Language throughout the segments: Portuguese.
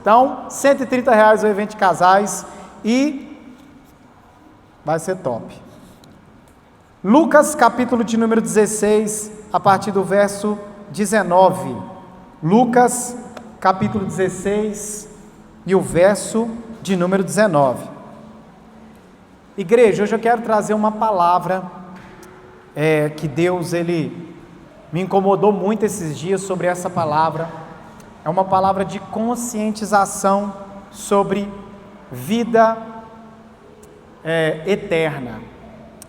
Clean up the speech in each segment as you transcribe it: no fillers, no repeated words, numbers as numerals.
Então, R$130 o evento de casais e vai ser top. Lucas, capítulo de número 16, a partir do verso 19. Lucas, capítulo 16 e o verso de número 19. Igreja, hoje eu quero trazer uma palavra que Deus, Ele me incomodou muito esses dias sobre essa palavra. É uma palavra de conscientização sobre vida eterna.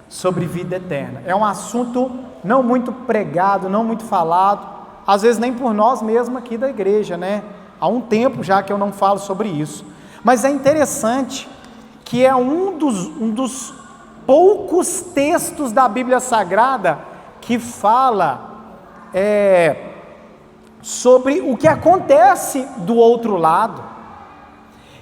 Sobre vida eterna. É um assunto não muito pregado, não muito falado, às vezes nem por nós mesmos aqui da igreja, né? Há um tempo já que eu não falo sobre isso. Mas é interessante que é um dos poucos textos da Bíblia Sagrada que fala sobre o que acontece do outro lado.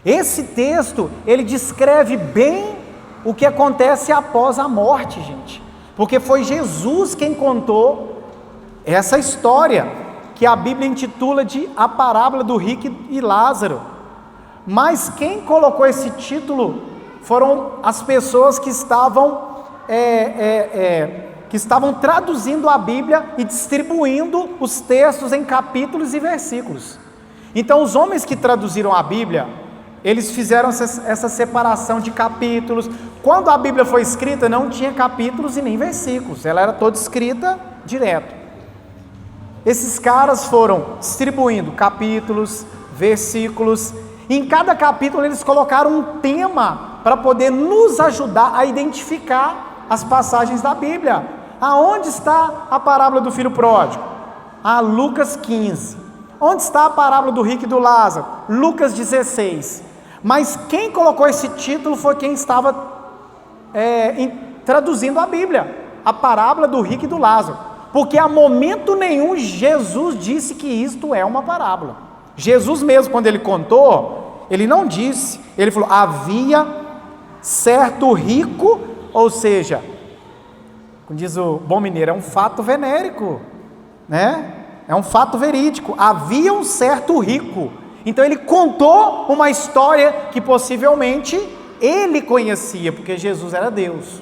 Esse texto, ele descreve bem o que acontece após a morte, gente, porque foi Jesus quem contou essa história, que a Bíblia intitula de a parábola do rico e Lázaro, mas quem colocou esse título foram as pessoas que estavam traduzindo a Bíblia e distribuindo os textos em capítulos e versículos. Então os homens que traduziram a Bíblia, eles fizeram essa separação de capítulos. Quando a Bíblia foi escrita, não tinha capítulos e nem versículos, ela era toda escrita direto. Esses caras foram distribuindo capítulos, versículos, e em cada capítulo eles colocaram um tema para poder nos ajudar a identificar as passagens da Bíblia. Aonde está a parábola do filho pródigo? Lucas 15. Onde está a parábola do rico e do Lázaro? Lucas 16. Mas quem colocou esse título foi quem estava traduzindo a Bíblia, a parábola do rico e do Lázaro, porque a momento nenhum Jesus disse que isto é uma parábola. Jesus mesmo, quando ele contou, ele não disse, ele falou, havia certo rico, ou seja, como diz o bom mineiro, é um fato venérico, né? É um fato verídico, havia um certo rico. Então ele contou uma história que possivelmente ele conhecia, porque Jesus era Deus.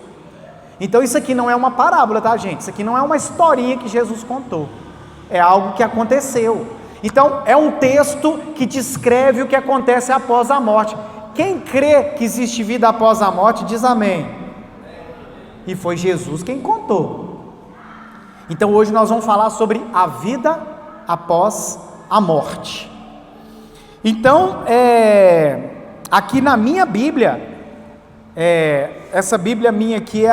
Então isso aqui não é uma parábola, tá, gente? Isso aqui não é uma historinha que Jesus contou, é algo que aconteceu. Então é um texto que descreve o que acontece após a morte. Quem crê que existe vida após a morte, diz amém. E foi Jesus quem contou. Então hoje nós vamos falar sobre a vida após a morte. Então, aqui na minha Bíblia, essa Bíblia minha aqui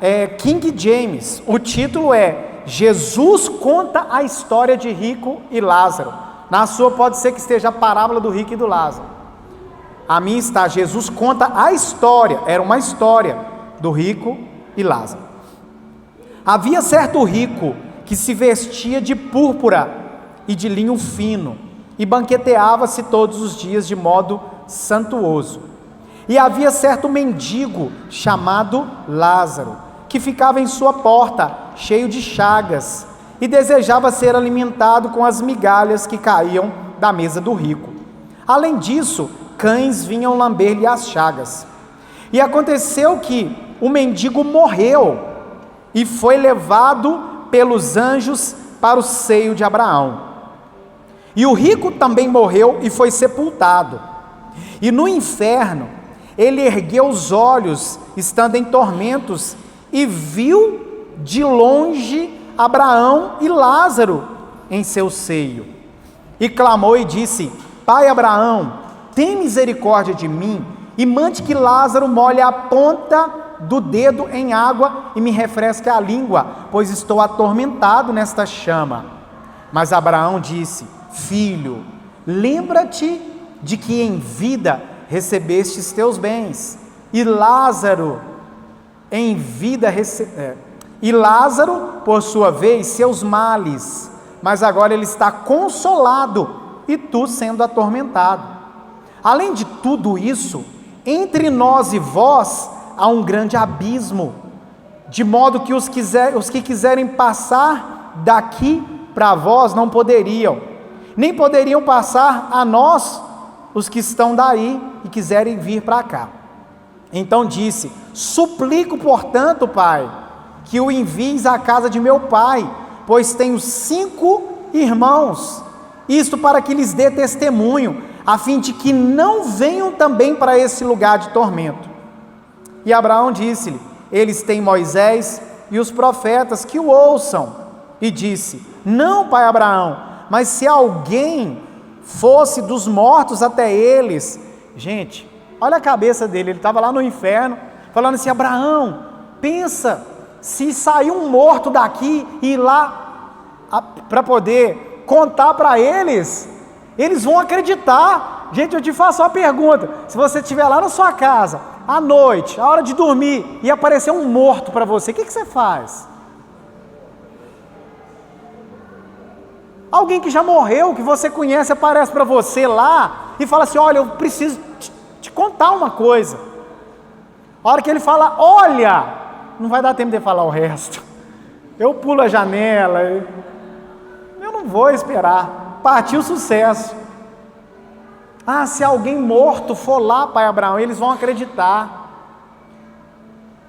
é King James, o título é Jesus conta a história de rico e Lázaro. Na sua pode ser que esteja a parábola do rico e do Lázaro. A minha está, Jesus conta a história, era uma história do rico e Lázaro. Havia certo rico que se vestia de púrpura e de linho fino, e banqueteava-se todos os dias de modo santuoso. E havia certo mendigo chamado Lázaro, que ficava em sua porta, cheio de chagas, e desejava ser alimentado com as migalhas que caíam da mesa do rico. Além disso, cães vinham lamber-lhe as chagas. E aconteceu que o mendigo morreu e foi levado pelos anjos para o seio de Abraão. E o rico também morreu e foi sepultado. E no inferno, ele ergueu os olhos, estando em tormentos, e viu de longe Abraão e Lázaro em seu seio. E clamou e disse: Pai Abraão, tem misericórdia de mim, e mande que Lázaro molhe a ponta do dedo em água e me refresque a língua, pois estou atormentado nesta chama. Mas Abraão disse: Filho, lembra-te de que em vida recebestes teus bens, e Lázaro por sua vez seus males, mas agora ele está consolado e tu sendo atormentado. Além de tudo isso, entre nós e vós há um grande abismo, de modo que os que quiserem passar daqui para vós não poderiam, nem poderiam passar a nós os que estão daí e quiserem vir para cá. Então disse: suplico, portanto, Pai, que o envies à casa de meu pai, pois tenho 5 irmãos, isto para que lhes dê testemunho, a fim de que não venham também para esse lugar de tormento. E Abraão disse-lhe: eles têm Moisés e os profetas, que o ouçam. E disse: não, pai Abraão, mas se alguém fosse dos mortos até eles. Gente, olha a cabeça dele, ele estava lá no inferno, falando assim: Abraão, pensa, se sair um morto daqui e ir lá para poder contar para eles, eles vão acreditar. Gente, eu te faço uma pergunta: se você estiver lá na sua casa, à noite, a hora de dormir, e aparecer um morto para você, o que você faz? Alguém que já morreu, que você conhece, aparece para você lá e fala assim: olha, eu preciso te contar uma coisa. A hora que ele fala olha, não vai dar tempo de falar o resto. Eu pulo a janela, eu não vou esperar. Partiu o sucesso. Ah, se alguém morto for lá, pai Abraão, eles vão acreditar.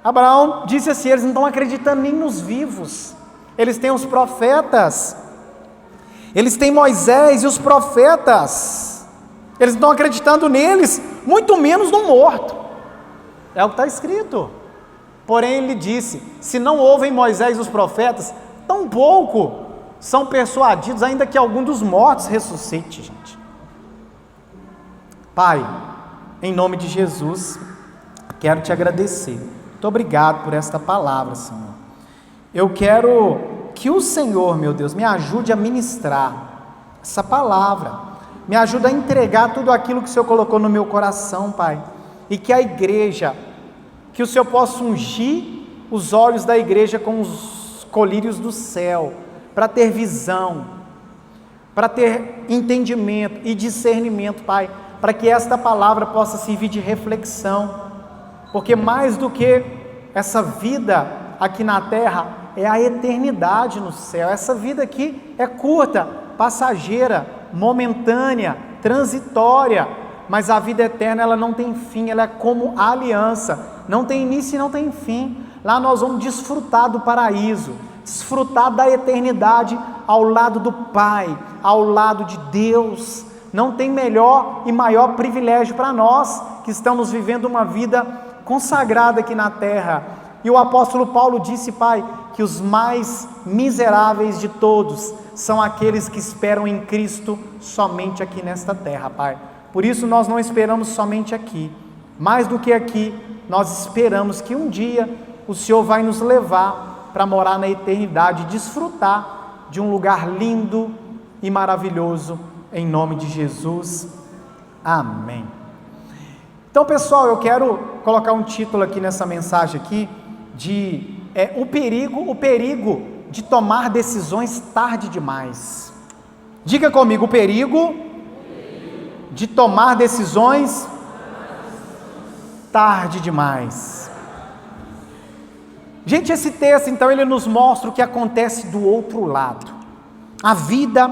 Abraão disse assim: eles não estão acreditando nem nos vivos. Eles têm os profetas, eles têm Moisés e os profetas, eles não estão acreditando neles, muito menos no morto. É o que está escrito. Porém ele disse: se não ouvem Moisés e os profetas, tampouco são persuadidos, ainda que algum dos mortos ressuscite. Gente, Pai, em nome de Jesus, quero te agradecer. Muito obrigado por esta palavra, Senhor. Eu quero que o Senhor, meu Deus, me ajude a ministrar essa palavra, me ajude a entregar tudo aquilo que o Senhor colocou no meu coração, Pai, e que a igreja, que o Senhor possa ungir os olhos da igreja com os colírios do céu, para ter visão, para ter entendimento e discernimento, Pai, para que esta palavra possa servir de reflexão, porque mais do que essa vida aqui na terra, é a eternidade no céu. Essa vida aqui é curta, passageira, momentânea, transitória, mas a vida eterna, ela não tem fim, ela é como a aliança, não tem início e não tem fim. Lá nós vamos desfrutar do paraíso, desfrutar da eternidade ao lado do Pai, ao lado de Deus. Não tem melhor e maior privilégio para nós que estamos vivendo uma vida consagrada aqui na terra. E o apóstolo Paulo disse, Pai, que os mais miseráveis de todos são aqueles que esperam em Cristo somente aqui nesta terra, Pai. Por isso nós não esperamos somente aqui, mais do que aqui, nós esperamos que um dia o Senhor vai nos levar para morar na eternidade, desfrutar de um lugar lindo e maravilhoso, em nome de Jesus, amém. Então, pessoal, eu quero colocar um título aqui nessa mensagem aqui, o perigo de tomar decisões tarde demais. Diga comigo: o perigo de tomar decisões tarde demais. Gente, esse texto então ele nos mostra o que acontece do outro lado, a vida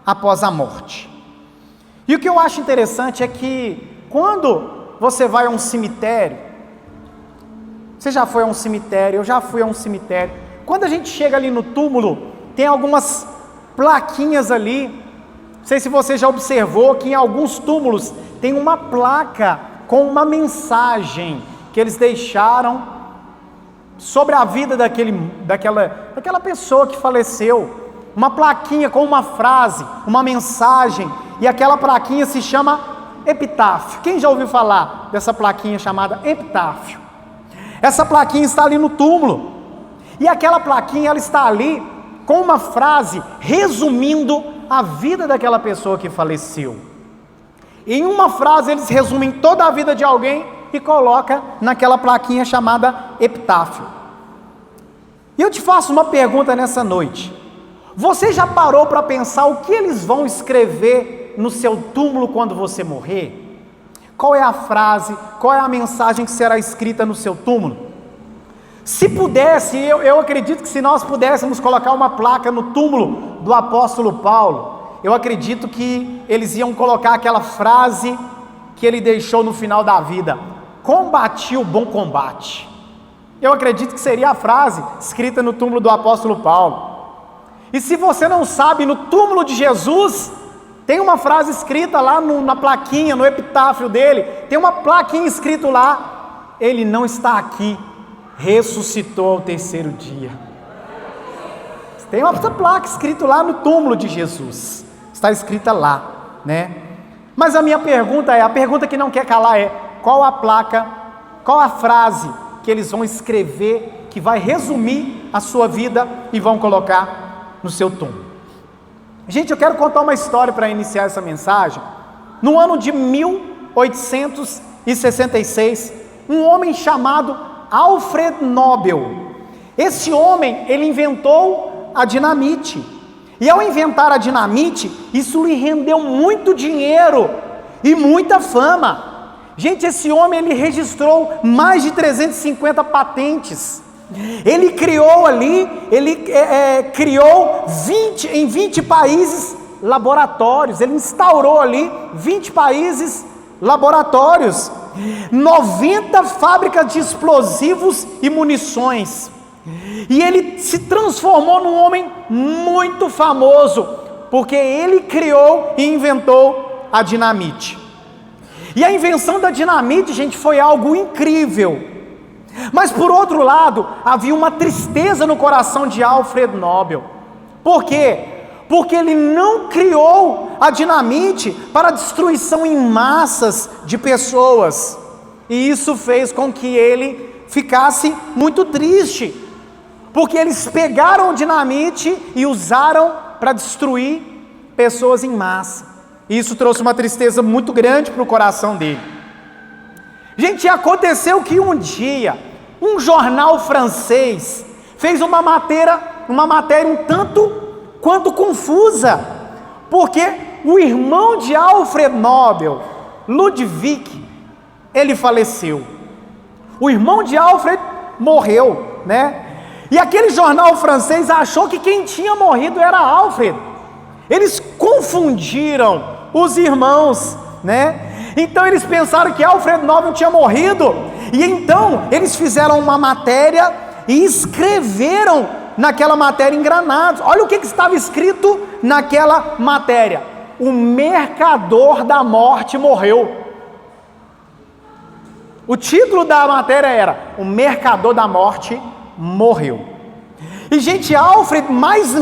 após a morte. E o que eu acho interessante é que quando você vai a um cemitério, você já foi a um cemitério, eu já fui a um cemitério, quando a gente chega ali no túmulo, tem algumas plaquinhas ali, não sei se você já observou que em alguns túmulos tem uma placa com uma mensagem que eles deixaram sobre a vida daquela pessoa que faleceu, uma plaquinha com uma frase, uma mensagem, e aquela plaquinha se chama epitáfio. Quem já ouviu falar dessa plaquinha chamada epitáfio? Essa plaquinha está ali no túmulo, e aquela plaquinha ela está ali com uma frase resumindo a vida daquela pessoa que faleceu. Em uma frase eles resumem toda a vida de alguém e coloca naquela plaquinha chamada epitáfio. E eu te faço uma pergunta nessa noite: você já parou para pensar o que eles vão escrever no seu túmulo quando você morrer? Qual é a frase, qual é a mensagem que será escrita no seu túmulo? Se pudesse, eu acredito que se nós pudéssemos colocar uma placa no túmulo do apóstolo Paulo, eu acredito que eles iam colocar aquela frase que ele deixou no final da vida: combati o bom combate. Eu acredito que seria a frase escrita no túmulo do apóstolo Paulo. E se você não sabe, no túmulo de Jesus tem uma frase escrita lá na plaquinha, no epitáfio dele, tem uma plaquinha escrito lá: ele não está aqui, ressuscitou ao terceiro dia. Tem uma placa escrita lá no túmulo de Jesus, está escrita lá, né? Mas a minha pergunta é, a pergunta que não quer calar é: qual a placa, qual a frase que eles vão escrever, que vai resumir a sua vida e vão colocar no seu túmulo? Gente, eu quero contar uma história para iniciar essa mensagem. No ano de 1866, um homem chamado Alfred Nobel, esse homem, ele inventou a dinamite, e ao inventar a dinamite, isso lhe rendeu muito dinheiro e muita fama. Gente, esse homem, ele registrou mais de 350 patentes, ele criou ali, criou em 20 países laboratórios, ele instaurou ali 20 países laboratórios, 90 fábricas de explosivos e munições, e ele se transformou num homem muito famoso, porque ele criou e inventou a dinamite. E a invenção da dinamite, gente, foi algo incrível. Mas por outro lado, havia uma tristeza no coração de Alfred Nobel. Por quê? Porque ele não criou a dinamite para destruição em massas de pessoas. E isso fez com que ele ficasse muito triste, porque eles pegaram dinamite e usaram para destruir pessoas em massa. E isso trouxe uma tristeza muito grande para o coração dele. Gente, aconteceu que um dia, um jornal francês fez uma matéria um tanto quanto confusa, porque o irmão de Alfred Nobel, Ludwig, ele faleceu. O irmão de Alfred morreu, né? E aquele jornal francês achou que quem tinha morrido era Alfred. Eles confundiram os irmãos, né? Então eles pensaram que Alfred Nobel tinha morrido, e então eles fizeram uma matéria e escreveram naquela matéria em granados. Olha o que estava escrito naquela matéria: o mercador da morte morreu. O título da matéria era: o mercador da morte morreu. E gente, Alfred, mais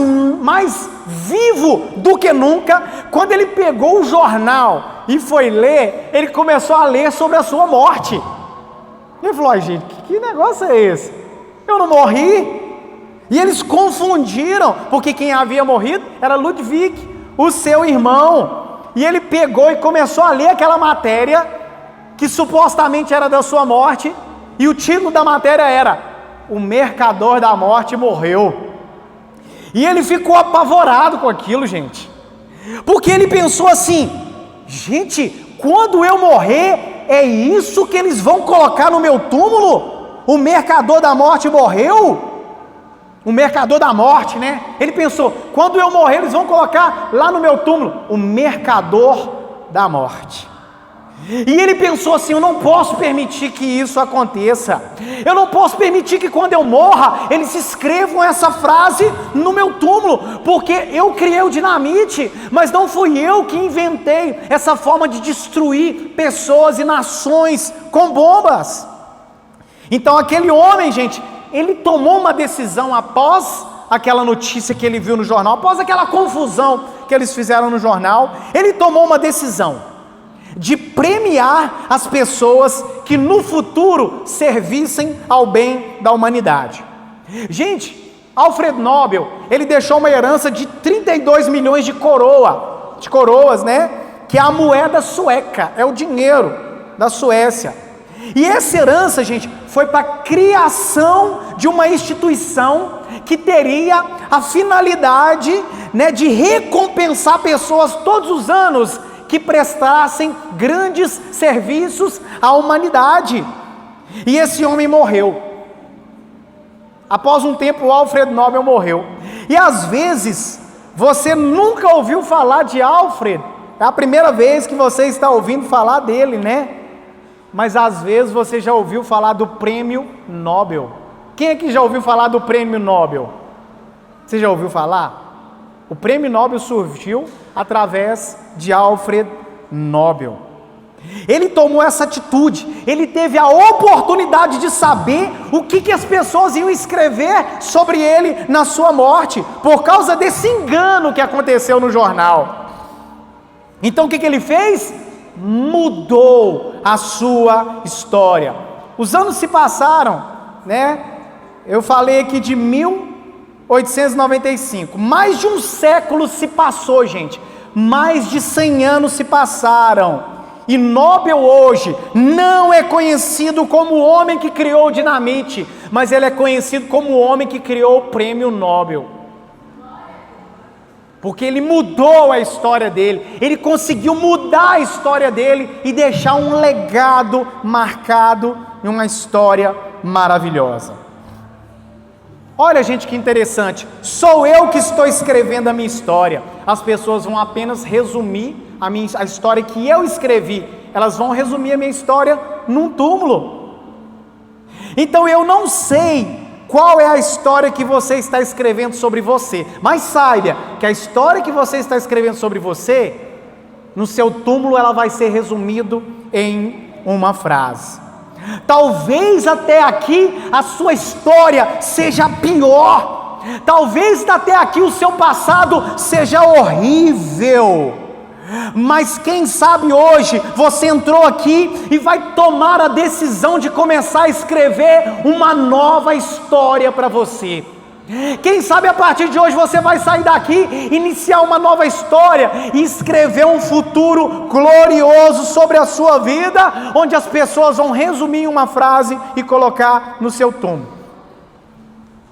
vivo do que nunca, quando ele pegou o jornal e foi ler, ele começou a ler sobre a sua morte. Ele falou: ai, gente, que negócio é esse? Eu não morri. E eles confundiram, porque quem havia morrido era Ludwig, o seu irmão. E ele pegou e começou a ler aquela matéria que supostamente era da sua morte, e o título da matéria era: o mercador da morte morreu. E ele ficou apavorado com aquilo, gente, porque ele pensou assim: gente, quando eu morrer, é isso que eles vão colocar no meu túmulo? O mercador da morte morreu? O mercador da morte, né? Ele pensou: quando eu morrer, eles vão colocar lá no meu túmulo o mercador da morte. E ele pensou assim: eu não posso permitir que isso aconteça. Eu não posso permitir que quando eu morra, eles escrevam essa frase no meu túmulo, porque eu criei o dinamite, mas não fui eu que inventei essa forma de destruir pessoas e nações com bombas. Então aquele homem, gente, ele tomou uma decisão após aquela notícia que ele viu no jornal, após aquela confusão que eles fizeram no jornal. Ele tomou uma decisão de premiar as pessoas que no futuro servissem ao bem da humanidade. Gente, Alfred Nobel, ele deixou uma herança de 32 milhões de coroas, né? Que é a moeda sueca, é o dinheiro da Suécia. E essa herança, gente, foi para a criação de uma instituição que teria a finalidade, né, de recompensar pessoas todos os anos que prestassem grandes serviços à humanidade. E esse homem morreu. Após um tempo, Alfred Nobel morreu. E às vezes, Você nunca ouviu falar de Alfred? É a primeira vez que você está ouvindo falar dele, né? Mas às vezes você já ouviu falar do Prêmio Nobel. Quem aqui já ouviu falar do Prêmio Nobel? Você já ouviu falar? O Prêmio Nobel surgiu através de Alfred Nobel. Ele tomou essa atitude, ele teve a oportunidade de saber o que as pessoas iam escrever sobre ele na sua morte, por causa desse engano que aconteceu no jornal. Então o que ele fez? Mudou a sua história. Os anos se passaram, né? Eu falei aqui de 1895, mais de um século se passou, gente, mais de 100 anos se passaram. E Nobel hoje não é conhecido como o homem que criou o dinamite, mas ele é conhecido como o homem que criou o Prêmio Nobel. Porque ele mudou a história dele, ele conseguiu mudar a história dele e deixar um legado marcado em uma história maravilhosa. Olha, gente, que interessante, sou eu que estou escrevendo a minha história, as pessoas vão apenas resumir a história que eu escrevi, elas vão resumir a minha história num túmulo. Então eu não sei qual é a história que você está escrevendo sobre você, mas saiba que a história que você está escrevendo sobre você, no seu túmulo ela vai ser resumida em uma frase. Talvez até aqui a sua história seja pior, talvez até aqui o seu passado seja horrível, mas quem sabe hoje você entrou aqui e vai tomar a decisão de começar a escrever uma nova história para você. Quem sabe a partir de hoje você vai sair daqui, iniciar uma nova história e escrever um futuro glorioso sobre a sua vida, onde as pessoas vão resumir em uma frase e colocar no seu túmulo.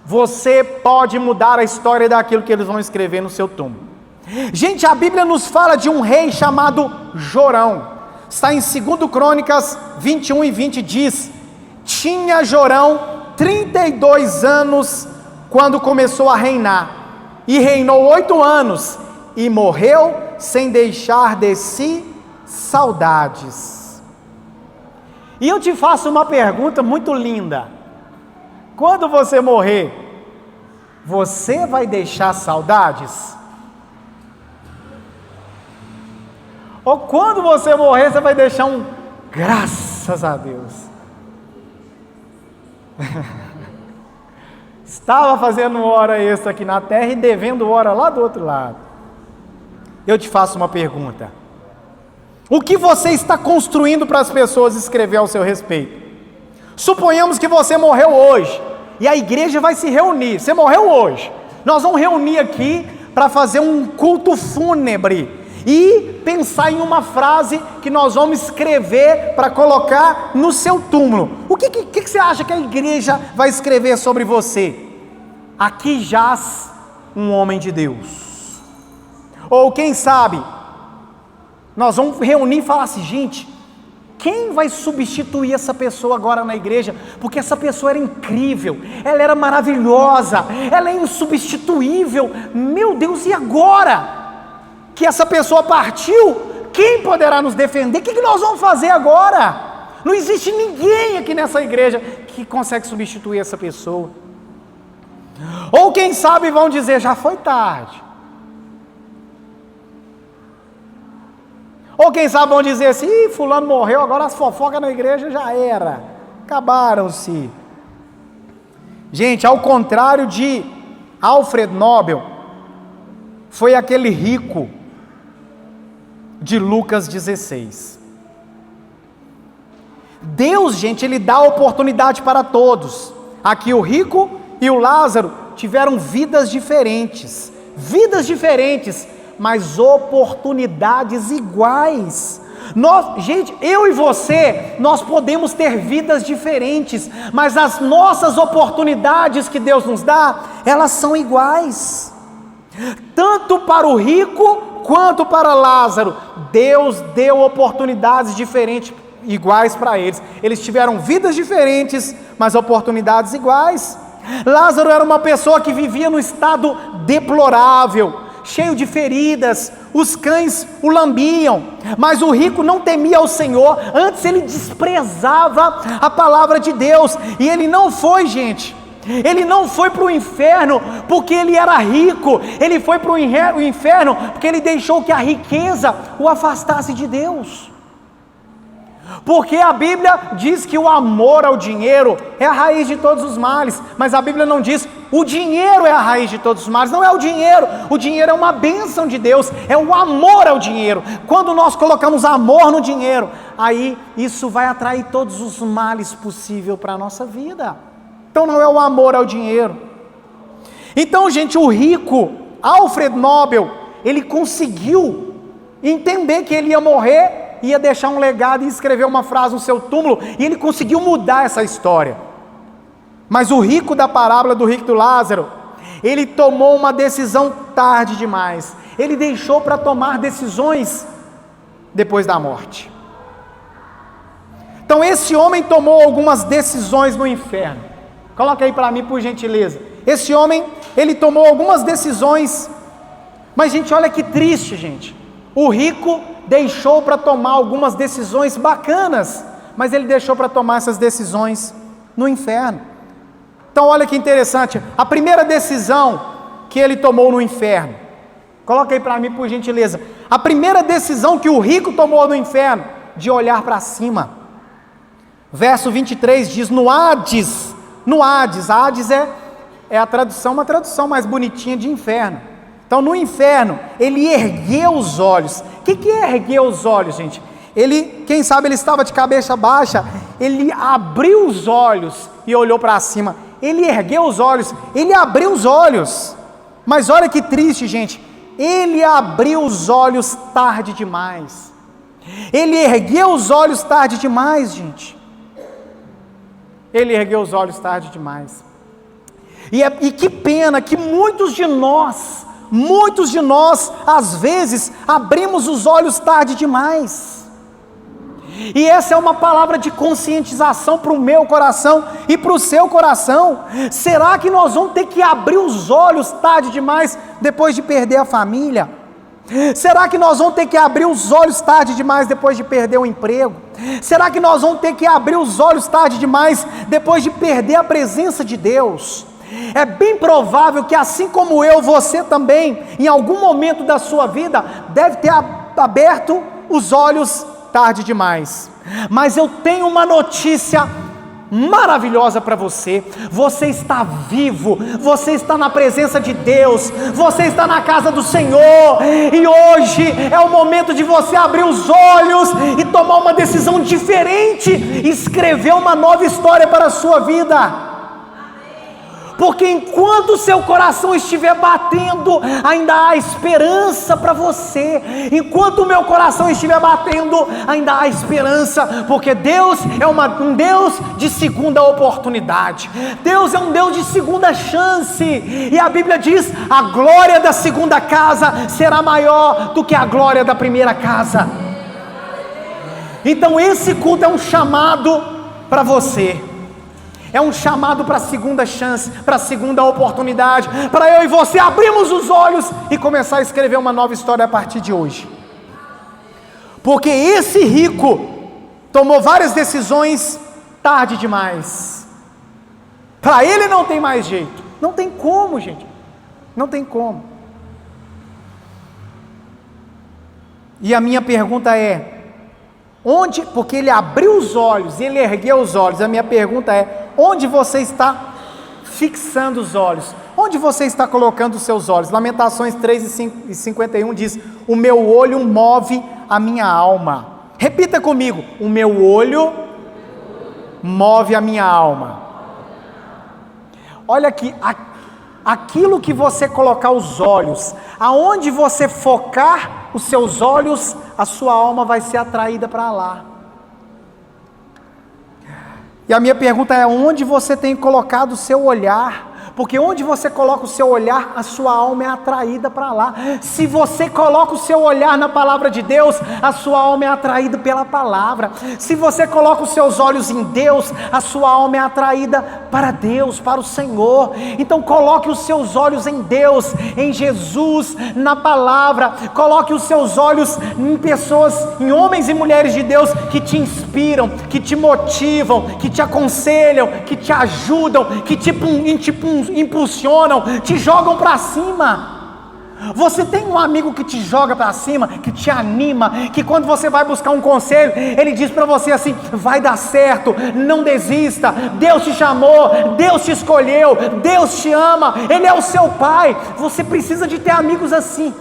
Você pode mudar a história daquilo que eles vão escrever no seu túmulo. Gente, a Bíblia nos fala de um rei chamado Jorão. Está em 2 Crônicas 21 e 20, diz: tinha Jorão 32 anos quando começou a reinar, e reinou 8 anos, e morreu sem deixar de si saudades. E eu te faço uma pergunta muito linda: quando você morrer, você vai deixar saudades? Ou quando você morrer, você vai deixar um graças a Deus? Estava fazendo hora extra aqui na terra e devendo hora lá do outro lado. Eu te faço uma pergunta: o que você está construindo para as pessoas escrever ao seu respeito? Suponhamos que você morreu hoje, e a igreja vai se reunir. Você morreu hoje, nós vamos reunir aqui para fazer um culto fúnebre e pensar em uma frase que nós vamos escrever para colocar no seu túmulo. O que você acha que a igreja vai escrever sobre você? Aqui jaz um homem de Deus. Ou quem sabe, nós vamos reunir e falar assim: gente, quem vai substituir essa pessoa agora na igreja? Porque essa pessoa era incrível, ela era maravilhosa, ela é insubstituível. Meu Deus, e agora que essa pessoa partiu, quem poderá nos defender? O que nós vamos fazer agora? Não existe ninguém aqui nessa igreja que consegue substituir essa pessoa. Ou quem sabe vão dizer: já foi tarde. Ou quem sabe vão dizer assim: ih, fulano morreu, agora as fofocas na igreja já era, acabaram-se. Gente, ao contrário de Alfred Nobel, foi aquele rico de Lucas 16. Deus, gente, Ele dá oportunidade para todos. Aqui o rico e o Lázaro tiveram vidas diferentes, mas oportunidades iguais. Gente, eu e você, nós podemos ter vidas diferentes, mas as nossas oportunidades que Deus nos dá, elas são iguais. Tanto para o rico quanto para Lázaro, Deus deu oportunidades diferentes, iguais para eles. Eles tiveram vidas diferentes, mas oportunidades iguais. Lázaro era uma pessoa que vivia num estado deplorável, cheio de feridas, os cães o lambiam, mas o rico não temia ao Senhor, antes ele desprezava a palavra de Deus, e ele não foi, gente, ele não foi para o inferno porque ele era rico, ele foi para o inferno porque ele deixou que a riqueza o afastasse de Deus. Porque a Bíblia diz que o amor ao dinheiro é a raiz de todos os males, mas a Bíblia não diz o dinheiro é a raiz de todos os males. Não é o dinheiro é uma bênção de Deus, é o amor ao dinheiro. Quando nós colocamos amor no dinheiro, aí isso vai atrair todos os males possíveis para a nossa vida. Então não é o amor ao dinheiro. Então, gente, o rico Alfred Nobel, ele conseguiu entender que ele ia morrer, ia deixar um legado e escrever uma frase no seu túmulo, e ele conseguiu mudar essa história. Mas o rico da parábola do rico e do Lázaro, ele tomou uma decisão tarde demais, ele deixou para tomar decisões depois da morte. Então esse homem tomou algumas decisões no inferno. Coloca aí para mim, por gentileza. Esse homem, ele tomou algumas decisões, mas gente, olha que triste, gente. O rico deixou para tomar algumas decisões bacanas, mas ele deixou para tomar essas decisões no inferno. Então olha que interessante, a primeira decisão que ele tomou no inferno, coloca aí para mim por gentileza, a primeira decisão que o rico tomou no inferno, de olhar para cima. Verso 23 diz, no Hades, a Hades é a tradução, uma tradução mais bonitinha de inferno. Então no inferno, ele ergueu os olhos. O que é erguer os olhos, gente? Ele, quem sabe ele estava de cabeça baixa, ele abriu os olhos e olhou para cima. Ele ergueu os olhos, ele abriu os olhos. Mas olha que triste, gente, ele abriu os olhos tarde demais. Ele ergueu os olhos tarde demais, gente. Ele ergueu os olhos tarde demais. E que pena que muitos de nós, às vezes, abrimos os olhos tarde demais. E essa é uma palavra de conscientização para o meu coração e para o seu coração. Será que nós vamos ter que abrir os olhos tarde demais depois de perder a família? Será que nós vamos ter que abrir os olhos tarde demais depois de perder o emprego? Será que nós vamos ter que abrir os olhos tarde demais depois de perder a presença de Deus? É bem provável que assim como eu, você também, em algum momento da sua vida, deve ter aberto os olhos tarde demais. Mas eu tenho uma notícia maravilhosa para você. Você está vivo, você está na presença de Deus, você está na casa do Senhor, e hoje é o momento de você abrir os olhos e tomar uma decisão diferente, escrever uma nova história para a sua vida. Porque enquanto o seu coração estiver batendo, ainda há esperança para você. Enquanto o meu coração estiver batendo, ainda há esperança, porque Deus é um Deus de segunda oportunidade. Deus é um Deus de segunda chance. E a Bíblia diz, a glória da segunda casa será maior do que a glória da primeira casa. Então esse culto é um chamado para você. É um chamado para a segunda chance, para a segunda oportunidade, para eu e você abrirmos os olhos e começar a escrever uma nova história a partir de hoje. Porque esse rico tomou várias decisões tarde demais. Para ele não tem mais jeito. Não tem como, gente. Não tem como. E a minha pergunta é, onde, porque ele abriu os olhos, ele ergueu os olhos, a minha pergunta é, onde você está fixando os olhos? Onde você está colocando os seus olhos? Lamentações 3:51 diz, o meu olho move a minha alma. Repita comigo, o meu olho move a minha alma. Olha aqui, aquilo que você colocar os olhos, aonde você focar os seus olhos, a sua alma vai ser atraída para lá. E a minha pergunta é, onde você tem colocado o seu olhar? Porque onde você coloca o seu olhar, a sua alma é atraída para lá. Se você coloca o seu olhar na palavra de Deus, a sua alma é atraída pela palavra. Se você coloca os seus olhos em Deus, a sua alma é atraída para Deus, para o Senhor. Então coloque os seus olhos em Deus, em Jesus, na palavra. Coloque os seus olhos em pessoas, em homens e mulheres de Deus que te inspiram, que te motivam, que te aconselham, que te ajudam, que te impulsionam, te jogam para cima. Você tem um amigo que te joga para cima, que te anima, que quando você vai buscar um conselho, ele diz para você assim: vai dar certo, não desista, Deus te chamou, Deus te escolheu, Deus te ama, Ele é o seu Pai. Você precisa de ter amigos assim.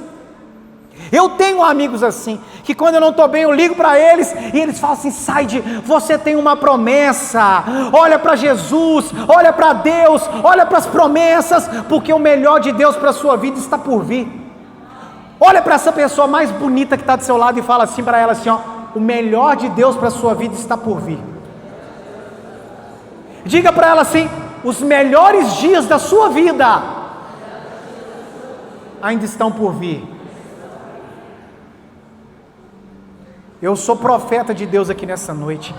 Eu tenho amigos assim, que quando eu não estou bem eu ligo para eles, e eles falam assim: Said, você tem uma promessa, olha para Jesus, olha para Deus, olha para as promessas, porque o melhor de Deus para a sua vida está por vir. Olha para essa pessoa mais bonita que está do seu lado e fala assim para ela assim, ó: o melhor de Deus para a sua vida está por vir. Diga para ela assim: os melhores dias da sua vida ainda estão por vir. Eu sou profeta de Deus aqui nessa noite.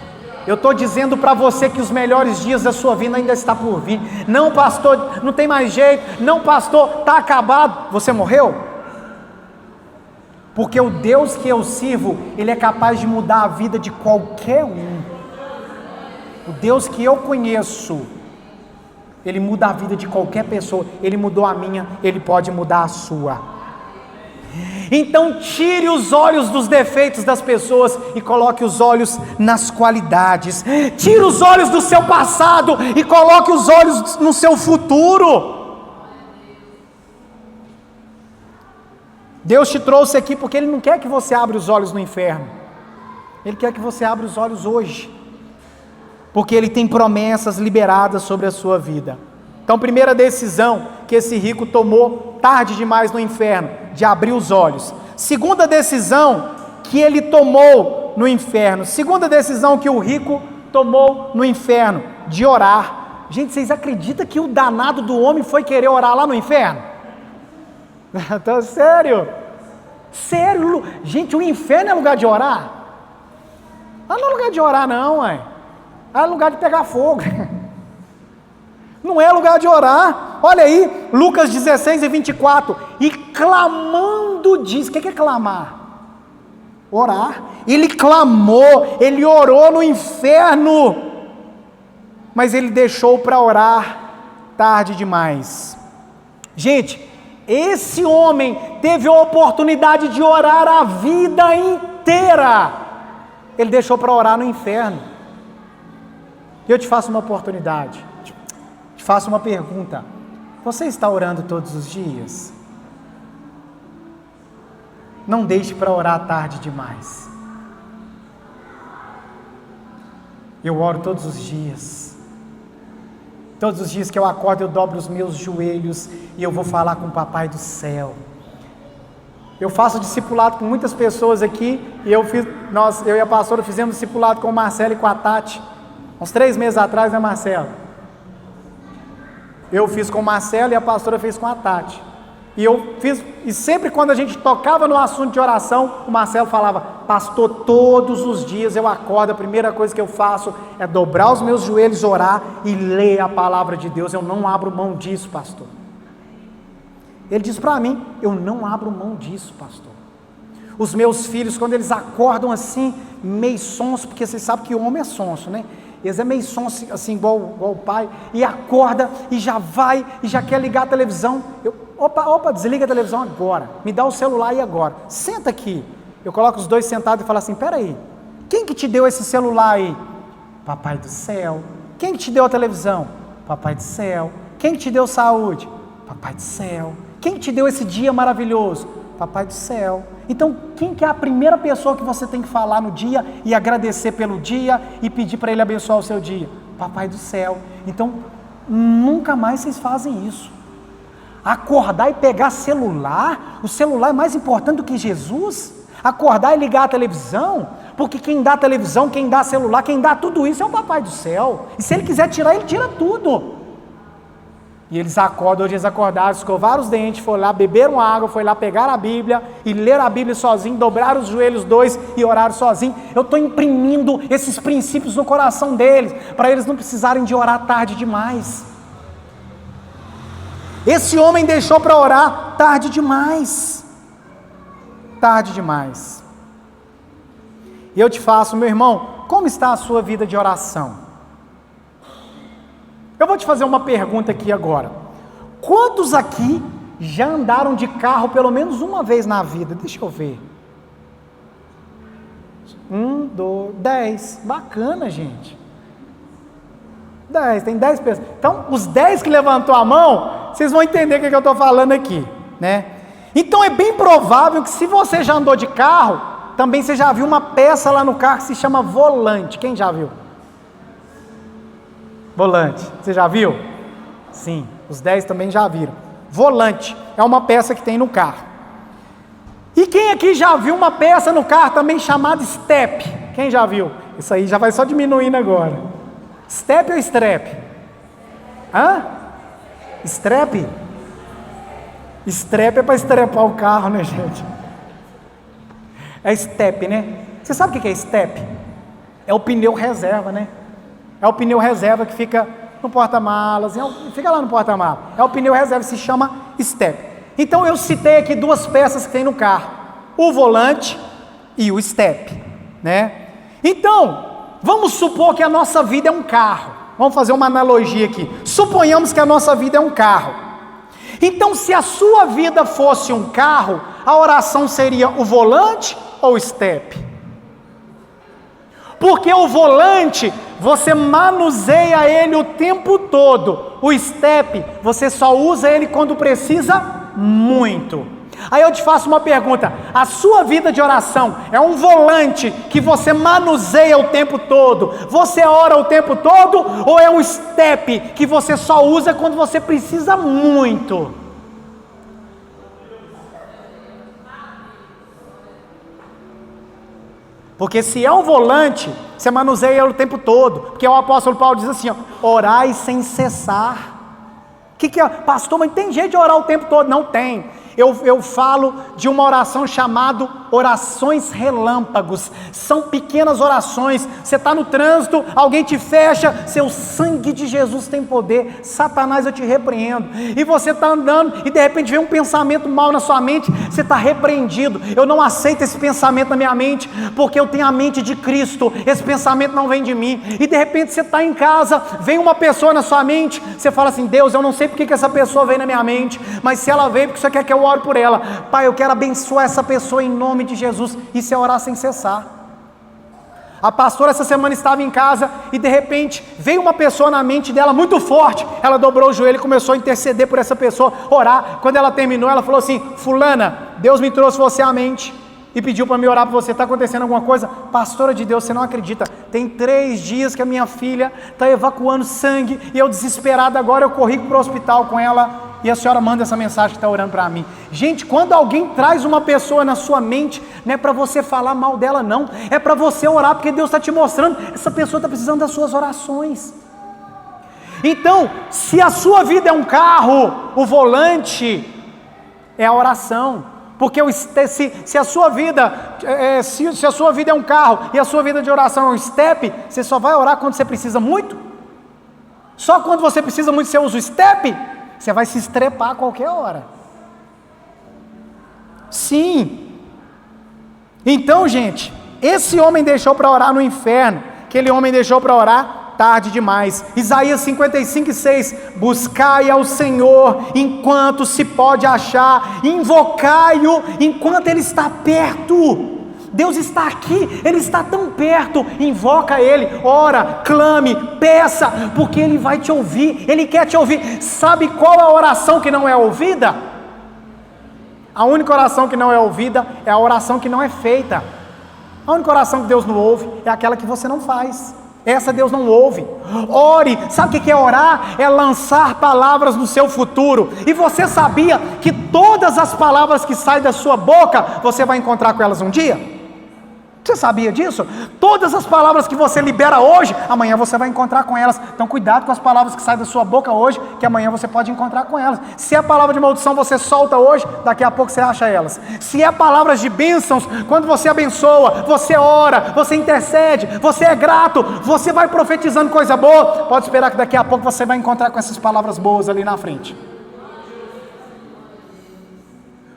Eu estou dizendo para você que os melhores dias da sua vida ainda está por vir. Não, pastor, não tem mais jeito. Não, pastor, está acabado. Você morreu? Porque o Deus que eu sirvo, Ele é capaz de mudar a vida de qualquer um. O Deus que eu conheço, Ele muda a vida de qualquer pessoa. Ele mudou a minha, Ele pode mudar a sua. Então tire os olhos dos defeitos das pessoas e coloque os olhos nas qualidades. Tire os olhos do seu passado e coloque os olhos no seu futuro. Deus te trouxe aqui porque Ele não quer que você abra os olhos no inferno. Ele quer que você abra os olhos hoje, porque Ele tem promessas liberadas sobre a sua vida. Então, primeira decisão que esse rico tomou tarde demais no inferno, de abrir os olhos. Segunda decisão que ele tomou no inferno. Segunda decisão que o rico tomou no inferno, de orar. Gente, vocês acreditam que o danado do homem foi querer orar lá no inferno? Então, sério? Sério? Gente, o inferno é lugar de orar? Não é lugar de orar não, ué. É lugar de pegar fogo. Não é lugar de orar. Olha aí, Lucas 16:24. E clamando diz, o que é clamar? Orar. Ele clamou, ele orou no inferno, mas ele deixou para orar tarde demais. Gente, esse homem teve a oportunidade de orar a vida inteira, ele deixou para orar no inferno. Eu te faço uma oportunidade, te faço uma pergunta: você está orando todos os dias? Não deixe para orar tarde demais. Eu oro todos os dias. Todos os dias que eu acordo, eu dobro os meus joelhos e eu vou falar com o Papai do céu. Eu faço discipulado com muitas pessoas aqui, e eu e a pastora fizemos discipulado com o Marcelo e com a Tati, uns 3 meses atrás, né, Marcelo? Eu fiz com o Marcelo e a pastora fez com a Tati. E sempre quando a gente tocava no assunto de oração, o Marcelo falava: pastor, todos os dias eu acordo, a primeira coisa que eu faço é dobrar os meus joelhos, orar e ler a palavra de Deus. Eu não abro mão disso, pastor. Ele diz para mim: eu não abro mão disso, pastor. Os meus filhos, quando eles acordam assim, meio sonso, porque vocês sabem que o homem é sonso, né? Eles é meio sonso, assim, igual o pai, e acorda, e já vai, e já quer ligar a televisão. Opa, desliga a televisão agora, me dá o celular aí agora, senta aqui. Eu coloco os dois sentados e falo assim: peraí, quem que te deu esse celular aí? Papai do céu. Quem que te deu a televisão? Papai do céu. Quem que te deu saúde? Papai do céu. Quem que te deu esse dia maravilhoso? Papai do céu. Então, quem que é a primeira pessoa que você tem que falar no dia e agradecer pelo dia e pedir para Ele abençoar o seu dia? Papai do céu. Então, nunca mais vocês fazem isso. Acordar e pegar celular, o celular é mais importante do que Jesus? Acordar e ligar a televisão, porque quem dá televisão, quem dá celular, quem dá tudo isso é o Papai do céu. E se Ele quiser tirar, Ele tira tudo. E eles acordam, hoje eles acordaram, escovaram os dentes, foram lá, beberam água, foi lá pegar a Bíblia e ler a Bíblia sozinho, dobraram os joelhos dois e oraram sozinho. Eu estou imprimindo esses princípios no coração deles, para eles não precisarem de orar tarde demais. Esse homem deixou para orar tarde demais. Tarde demais. E eu te faço, meu irmão, como está a sua vida de oração? Eu vou te fazer uma pergunta aqui agora. Quantos aqui já andaram de carro pelo menos uma vez na vida? Deixa eu ver. 1, 2, 10. Bacana, gente. 10, tem 10 pessoas. Então, os 10 que levantou a mão, vocês vão entender o que eu estou falando aqui, né? Então é bem provável que se você já andou de carro, também você já viu uma peça lá no carro que se chama volante. Quem já viu? Volante. Você já viu? Sim, os 10 também já viram. Volante é uma peça que tem no carro. E quem aqui já viu uma peça no carro também chamada step? Quem já viu? Isso aí já vai só diminuindo agora. Step ou strap? Hã? Strap? Strap é para estrepar o carro, né, gente? É step, né? Você sabe o que é step? É o pneu reserva, né? É o pneu reserva que fica no porta-malas, fica lá no porta-malas. É o pneu reserva, se chama step. Então eu citei aqui duas peças que tem no carro: o volante e o step, né? Então, vamos supor que a nossa vida é um carro. Vamos fazer uma analogia aqui. Suponhamos que a nossa vida é um carro. Então, se a sua vida fosse um carro, a oração seria o volante ou o step? Porque o volante, você manuseia ele o tempo todo. O step, você só usa ele quando precisa muito. Aí eu te faço uma pergunta: a sua vida de oração é um volante que você manuseia o tempo todo, você ora o tempo todo, ou é um step que você só usa quando você precisa muito? Porque se é um volante, você manuseia ele o tempo todo. Porque o apóstolo Paulo diz assim, ó: orai sem cessar. O que é? Pastor, mas tem jeito de orar o tempo todo? Não tem. Eu falo de uma oração chamada orações relâmpagos. São pequenas orações. Você está no trânsito, alguém te fecha, seu sangue de Jesus tem poder. Satanás, eu te repreendo. E você está andando e de repente vem um pensamento mal na sua mente, você está repreendido. Eu não aceito esse pensamento na minha mente, porque eu tenho a mente de Cristo. Esse pensamento não vem de mim. E de repente você está em casa, vem uma pessoa na sua mente, você fala assim: Deus, eu não sei porque que essa pessoa veio na minha mente, mas se ela veio, porque você quer que eu ore por ela. Pai, eu quero abençoar essa pessoa em nome de Jesus. Isso é orar sem cessar. A pastora essa semana estava em casa e de repente veio uma pessoa na mente dela muito forte. Ela dobrou o joelho e começou a interceder por essa pessoa, orar. Quando ela terminou, ela falou assim: fulana, Deus me trouxe você à mente e pediu para me orar por você. Está acontecendo alguma coisa? Pastora de Deus, você não acredita, tem 3 dias que a minha filha está evacuando sangue e eu desesperado agora, eu corri para o hospital com ela e a senhora manda essa mensagem que está orando para mim. Gente, quando alguém traz uma pessoa na sua mente, não é para você falar mal dela não, é para você orar, porque Deus está te mostrando, essa pessoa está precisando das suas orações. Então, se a sua vida é um carro, o volante é a oração. Porque se a sua vida se a sua vida é um carro e a sua vida de oração é um step, você só vai orar quando você precisa muito? Só quando você precisa muito você usa o step? Você vai se estrepar a qualquer hora. Sim. Então, gente, esse homem deixou para orar no inferno, aquele homem deixou para orar tarde demais. Isaías 55:6: buscai ao Senhor enquanto se pode achar, invocai-o enquanto Ele está perto. Deus está aqui, Ele está tão perto. Invoca Ele, ora, clame, peça, porque Ele vai te ouvir, Ele quer te ouvir. Sabe qual é a oração que não é ouvida? A única oração que não é ouvida é a oração que não é feita. A única oração que Deus não ouve é aquela que você não faz. Essa Deus não ouve. Ore, sabe o que é orar? É lançar palavras no seu futuro. E você sabia que todas as palavras que saem da sua boca, você vai encontrar com elas um dia? Você sabia disso? Todas as palavras que você libera hoje, amanhã você vai encontrar com elas. Então cuidado com as palavras que saem da sua boca hoje, que amanhã você pode encontrar com elas. Se é palavra de maldição você solta hoje, daqui a pouco você acha elas. Se é palavras de bênçãos, quando você abençoa, você ora, você intercede, você é grato, você vai profetizando coisa boa, pode esperar que daqui a pouco você vai encontrar com essas palavras boas ali na frente.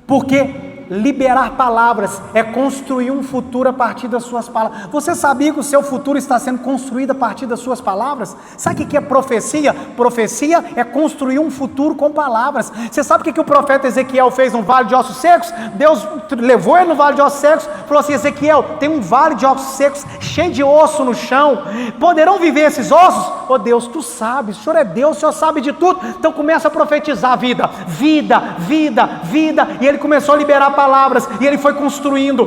Porque liberar palavras é construir um futuro a partir das suas palavras. Você sabia que o seu futuro está sendo construído a partir das suas palavras? Sabe o que é profecia? Profecia é construir um futuro com palavras. Você sabe o que o profeta Ezequiel fez no vale de ossos secos? Deus levou ele no vale de ossos secos, falou assim: Ezequiel, tem um vale de ossos secos, cheio de osso no chão, poderão viver esses ossos? Oh Deus, tu sabes, o Senhor é Deus, o Senhor sabe de tudo. Então começa a profetizar vida, vida, vida, vida, e ele começou a liberar palavras, e ele foi construindo,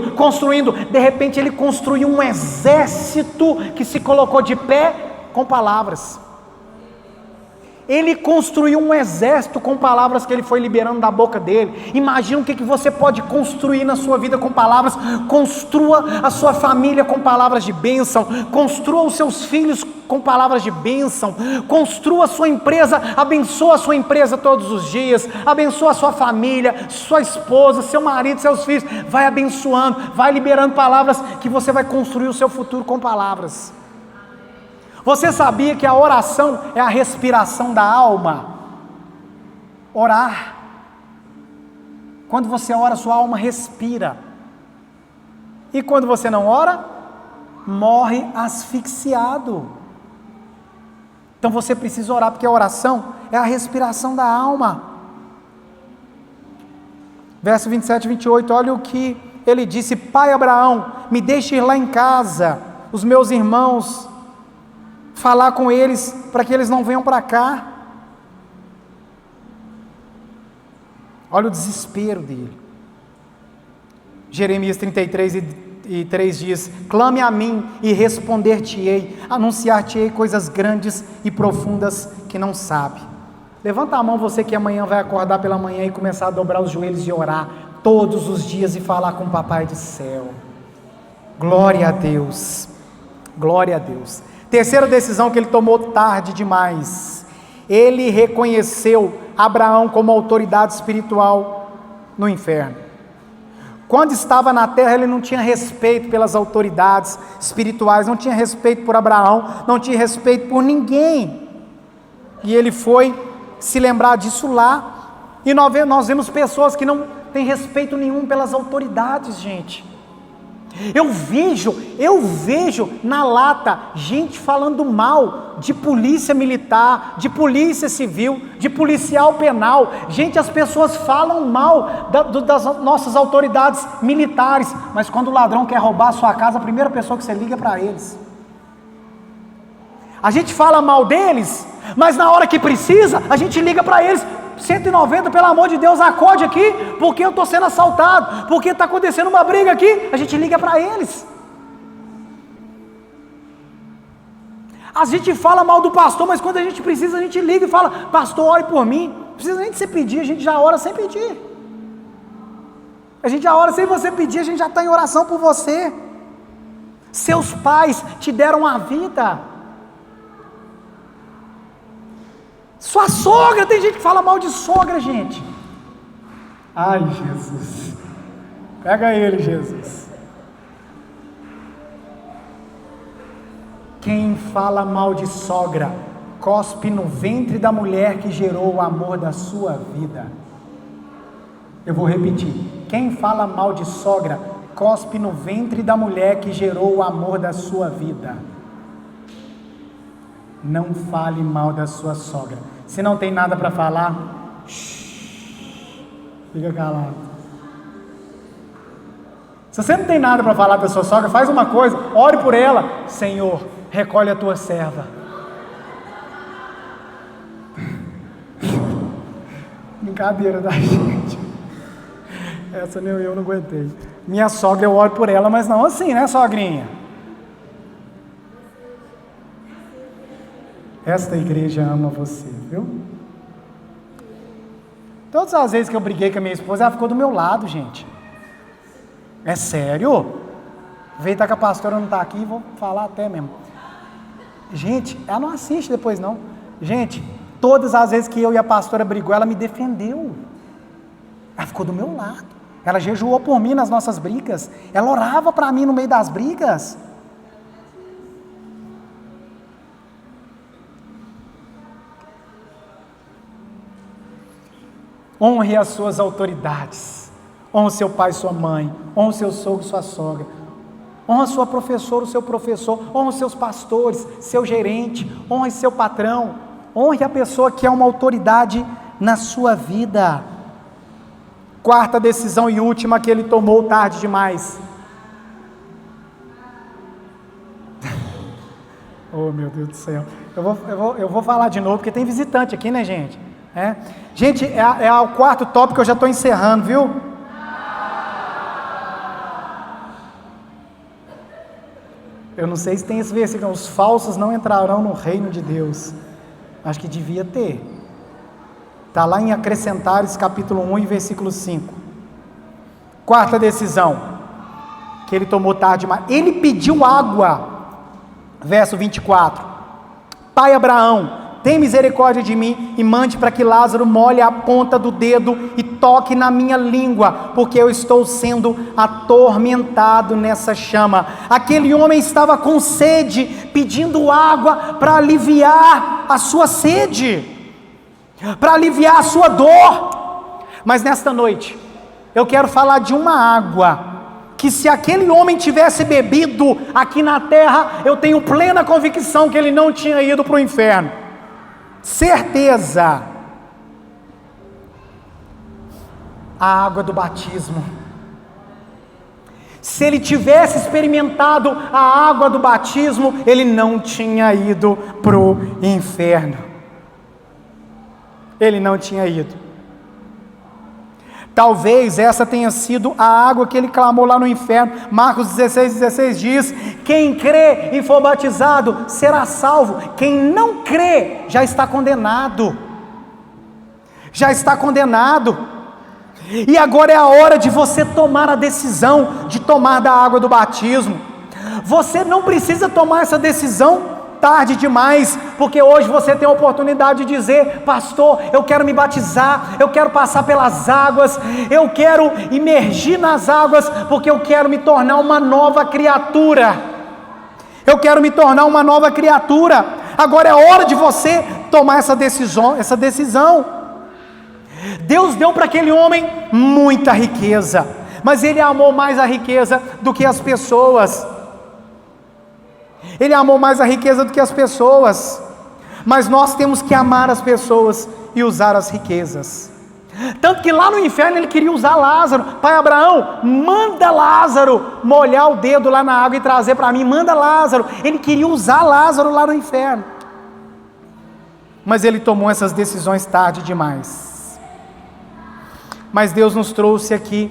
de repente ele construiu um exército que se colocou de pé com palavras. Ele construiu um exército com palavras que ele foi liberando da boca dele. Imagina o que você pode construir na sua vida com palavras. Construa a sua família com palavras de bênção, construa os seus filhos com palavras de bênção, construa a sua empresa, abençoa a sua empresa todos os dias, abençoa a sua família, sua esposa, seu marido, seus filhos, vai abençoando, vai liberando palavras, que você vai construir o seu futuro com palavras. Você sabia que a oração é a respiração da alma? Orar. Quando você ora, sua alma respira. E quando você não ora, morre asfixiado. Então você precisa orar, porque a oração é a respiração da alma. Verso 27 e 28, olha o que ele disse: Pai Abraão, me deixe ir lá em casa, os meus irmãos, falar com eles, para que eles não venham para cá. Olha o desespero dele. Jeremias 33:3 diz: clame a mim e responder-te-ei, anunciar-te-ei coisas grandes e profundas que não sabe. Levanta a mão você que amanhã vai acordar pela manhã e começar a dobrar os joelhos e orar todos os dias e falar com o Papai do céu. Glória a Deus, glória a Deus. Terceira decisão que ele tomou tarde demais. Ele reconheceu Abraão como autoridade espiritual no inferno. Quando estava na terra, ele não tinha respeito pelas autoridades espirituais, não tinha respeito por Abraão, não tinha respeito por ninguém. E ele foi se lembrar disso lá. E nós vemos pessoas que não têm respeito nenhum pelas autoridades, gente. Eu vejo na lata gente falando mal de polícia militar, de polícia civil, de policial penal. Gente, as pessoas falam mal das nossas autoridades militares, mas quando o ladrão quer roubar a sua casa, a primeira pessoa que você liga é para eles. A gente fala mal deles, mas na hora que precisa, a gente liga para eles. 190, pelo amor de Deus, acorde aqui, porque eu estou sendo assaltado, porque está acontecendo uma briga aqui, a gente liga para eles. A gente fala mal do pastor, mas quando a gente precisa, a gente liga e fala: pastor, ore por mim. Não precisa nem de você pedir, a gente já ora sem pedir. A gente já ora sem você pedir, a gente já está em oração por você. Seus pais te deram a vida. Sua sogra, tem gente que fala mal de sogra, gente. Ai, Jesus. Pega ele, Jesus. Quem fala mal de sogra, cospe no ventre da mulher que gerou o amor da sua vida. Eu vou repetir. Quem fala mal de sogra, cospe no ventre da mulher que gerou o amor da sua vida. Não fale mal da sua sogra. Se não tem nada para falar, fica calado. Se você não tem nada para falar da sua sogra, faz uma coisa, ore por ela. Senhor, recolhe a tua serva. Brincadeira da gente. Essa nem eu não aguentei. Minha sogra, eu oro por ela, mas não assim, né, sogrinha? Esta igreja ama você, viu? Todas as vezes que eu briguei com a minha esposa, ela ficou do meu lado, gente. É sério? Aproveitar que a pastora não está aqui, vou falar até mesmo. Gente, ela não assiste depois não. Gente, todas as vezes que eu e a pastora brigou, ela me defendeu. Ela ficou do meu lado. Ela jejuou por mim nas nossas brigas. Ela orava para mim no meio das brigas. Honre as suas autoridades. Honre seu pai e sua mãe. Honre seu sogro e sua sogra. Honre sua professora, o seu professor. Honre seus pastores, seu gerente. Honre seu patrão. Honre a pessoa que é uma autoridade na sua vida. Quarta decisão e última que ele tomou tarde demais. Oh, meu Deus do céu. Eu vou falar de novo, porque tem visitante aqui, né, gente? Gente, é o quarto tópico que eu já estou encerrando, viu? Eu não sei se tem esse versículo, os falsos não entrarão no reino de Deus. Acho que devia ter. Está lá em Acrescentares, capítulo 1 e versículo 5. Quarta decisão, que ele tomou tarde demais. Ele pediu água, verso 24. Pai Abraão, tem misericórdia de mim e mande para que Lázaro molhe a ponta do dedo e toque na minha língua, porque eu estou sendo atormentado nessa chama. Aquele homem estava com sede, pedindo água para aliviar a sua sede, para aliviar a sua dor. Mas nesta noite, eu quero falar de uma água, que se aquele homem tivesse bebido aqui na terra, eu tenho plena convicção que ele não tinha ido para o inferno. Certeza. A água do batismo. Se ele tivesse experimentado a água do batismo, ele não tinha ido para o inferno. Ele não tinha ido. Talvez essa tenha sido a água que ele clamou lá no inferno. Marcos 16:16 diz: quem crê e for batizado será salvo, quem não crê já está condenado. Já está condenado. E agora é a hora de você tomar a decisão de tomar da água do batismo. Você não precisa tomar essa decisão tarde demais, porque hoje você tem a oportunidade de dizer: pastor, eu quero me batizar, eu quero passar pelas águas, eu quero imergir nas águas, porque eu quero me tornar uma nova criatura. Eu quero me tornar uma nova criatura. Agora é hora de você tomar essa decisão. Deus deu para aquele homem muita riqueza, mas ele amou mais a riqueza do que as pessoas. Ele amou mais a riqueza do que as pessoas, mas nós temos que amar as pessoas e usar as riquezas. Tanto que lá no inferno ele queria usar Lázaro. Pai Abraão, manda Lázaro molhar o dedo lá na água e trazer para mim, manda Lázaro. Ele queria usar Lázaro lá no inferno, mas ele tomou essas decisões tarde demais. Mas Deus nos trouxe aqui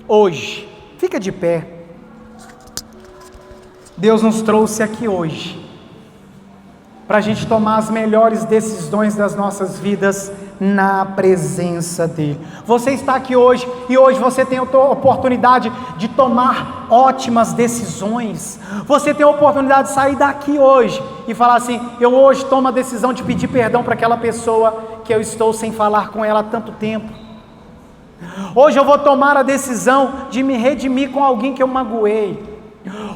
hoje, fica de pé. Deus nos trouxe aqui hoje para a gente tomar as melhores decisões das nossas vidas na presença dEle. Você está aqui hoje e hoje você tem a oportunidade de tomar ótimas decisões. Você tem a oportunidade de sair daqui hoje e falar assim: eu hoje tomo a decisão de pedir perdão para aquela pessoa que eu estou sem falar com ela há tanto tempo. Hoje eu vou tomar a decisão de me redimir com alguém que eu magoei.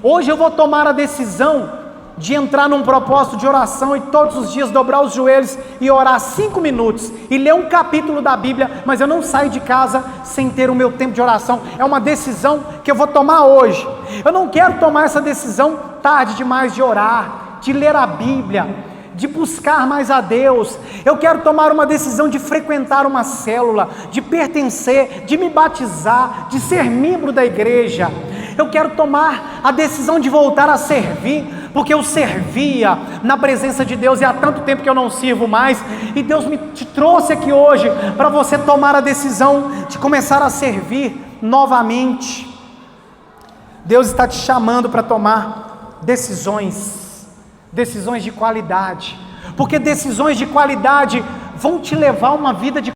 Hoje eu vou tomar a decisão de entrar num propósito de oração e todos os dias dobrar os joelhos e orar 5 minutos e ler um capítulo da Bíblia, mas eu não saio de casa sem ter o meu tempo de oração. É uma decisão que eu vou tomar hoje. Eu não quero tomar essa decisão tarde demais de orar, de ler a Bíblia, de buscar mais a Deus. Eu quero tomar uma decisão de frequentar uma célula, de pertencer, de me batizar, de ser membro da igreja. Eu quero tomar a decisão de voltar a servir, porque eu servia na presença de Deus e há tanto tempo que eu não sirvo mais, e Deus te trouxe aqui hoje para você tomar a decisão de começar a servir novamente. Deus está te chamando para tomar decisões de qualidade, porque decisões de qualidade vão te levar a uma vida de